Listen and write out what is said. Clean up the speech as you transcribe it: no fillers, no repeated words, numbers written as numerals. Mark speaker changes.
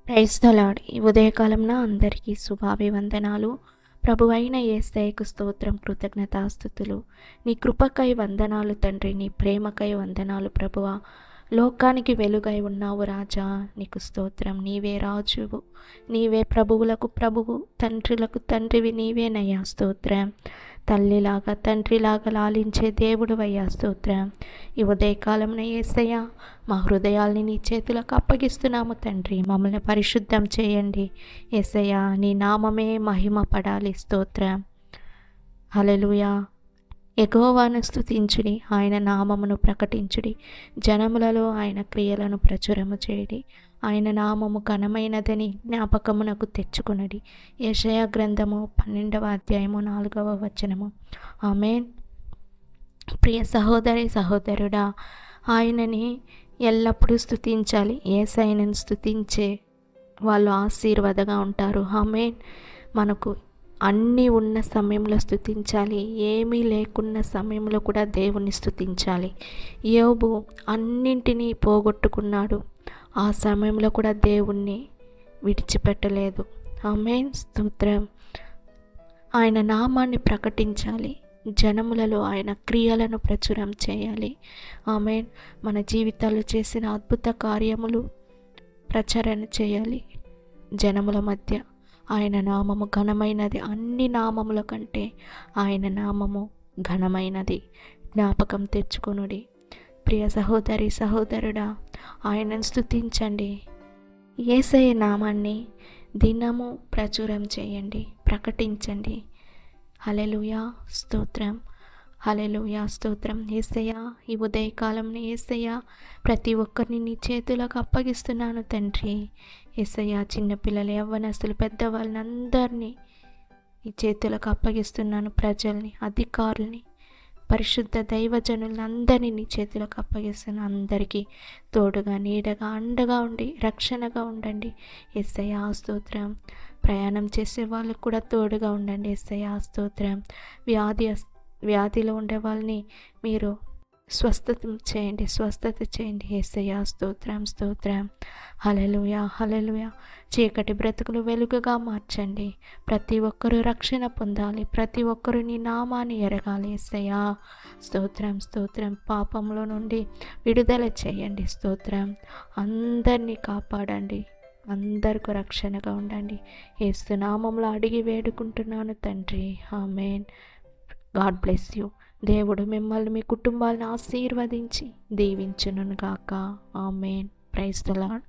Speaker 1: Praise the lord. ఈ ఉదయకాలంన అందరికీ శుభాభివందనాలు. ప్రభువైన యేసయ్యకు స్తోత్రం, కృతజ్ఞతాస్తుతులు. నీ కృపకై వందనాలు తండ్రి, నీ ప్రేమకై వందనాలు ప్రభువా. లోకానికి వెలుగై ఉన్నావు రాజా, నీకు స్తోత్రం. నీవే రాజువు, నీవే ప్రభువులకు ప్రభువు, తండ్రులకు తండ్రివి నీవేనయ్యా. స్తోత్రం. తల్లిలాగా తండ్రిలాగా లాలించే దేవుడు అయ్యా. స్తోత్రం. ఈ ఉదయకాలంన యేసయ్య మా హృదయాల్ని నీ చేతులకు అప్పగిస్తున్నాము తండ్రి. మమ్మల్ని పరిశుద్ధం చేయండి యేసయ్య. నీ నామమే మహిమ పడాలి. స్తోత్రం. హల్లెలూయా. యెహోవాను స్తుతించుడి, ఆయన నామమును ప్రకటించుడి, జనములలో ఆయన క్రియలను ప్రచురము చేయుడి. ఆయన నామము ఘనమైనదని జ్ఞాపకమునకు తెచ్చుకొనుడి. యెషయా గ్రంథము 12వ అధ్యాయము 4వ వచనము. ఆమేన్. ప్రియ సహోదరి సహోదరుడా, ఆయనని ఎల్లప్పుడూ స్తుతించాలి. యేసయ్యను స్తుతించే వాళ్ళు ఆశీర్వాదగా ఉంటారు. ఆమేన్. మనకు అన్నీ ఉన్న సమయంలో స్తుతించాలి, ఏమీ లేకున్న సమయంలో కూడా దేవుణ్ణి స్తుతించాలి. యోబు అన్నింటినీ పోగొట్టుకున్నాడు, ఆ సమయంలో కూడా దేవుణ్ణి విడిచిపెట్టలేదు. ఆమేన్. స్తోత్రం. ఆయన నామాన్ని ప్రకటించాలి, జనములలో ఆయన క్రియలను ప్రచురం చేయాలి. ఆమేన్. మన జీవితాల్లో చేసిన అద్భుత కార్యములు ప్రచారణ చేయాలి జనముల మధ్య. ఆయన నామము ఘనమైనది, అన్ని నామముల కంటే ఆయన నామము ఘనమైనది. జ్ఞాపకం తెచ్చుకొనుడి. ప్రియ సహోదరి సహోదరుడా, ఆయనను స్తుతించండి. యేసయ్య నామాన్ని దినము ప్రచురం చేయండి, ప్రకటించండి. హల్లెలూయా. స్తోత్రం. హల్లెలూయా. స్తోత్రం. యేసయ్య, ఈ ఉదయకాలంలో యేసయ్య ప్రతి ఒక్కరిని నీ చేతులకు అప్పగిస్తున్నాను తండ్రి. యేసయ్య, చిన్నపిల్లలు, యవ్వనస్తులు, పెద్దవాళ్ళని అందరినీ నీ చేతులకు అప్పగిస్తున్నాను. ప్రజల్ని, అధికారుల్ని, పరిశుద్ధ దైవజనులందరినీ నీ చేతులకు అప్పగిస్తున్నాను. అందరికీ తోడుగా, నీడగా, అండగా ఉండి రక్షణగా ఉండండి యేసయ్య. స్తోత్రం. ప్రయాణం చేసే వాళ్ళకు కూడా తోడుగా ఉండండి యేసయ్య. స్తోత్రం. వ్యాధిలో ఉండే వాళ్ళని మీరు స్వస్థత చేయండి యేసయ్య. స్తోత్రం. స్తోత్రం. హల్లెలూయా. హల్లెలూయా. చీకటి బ్రతుకులు వెలుగుగా మార్చండి. ప్రతి ఒక్కరూ రక్షణ పొందాలి, ప్రతి ఒక్కరూ నీ నామాన్ని ఎరగాలి యేసయ్య. స్తోత్రం. స్తోత్రం. పాపంలో నుండి విడుదల చేయండి. స్తోత్రం. అందరినీ కాపాడండి, అందరికీ రక్షణగా ఉండండి. యేసు నామంలో అడిగి వేడుకుంటున్నాను తండ్రి. ఆమేన్. God bless you. దేవుడు మిమ్మల్ని, మీ కుటుంబాలను ఆశీర్వదించి దీవించును గాక. ఆమేన్. Praise the lord.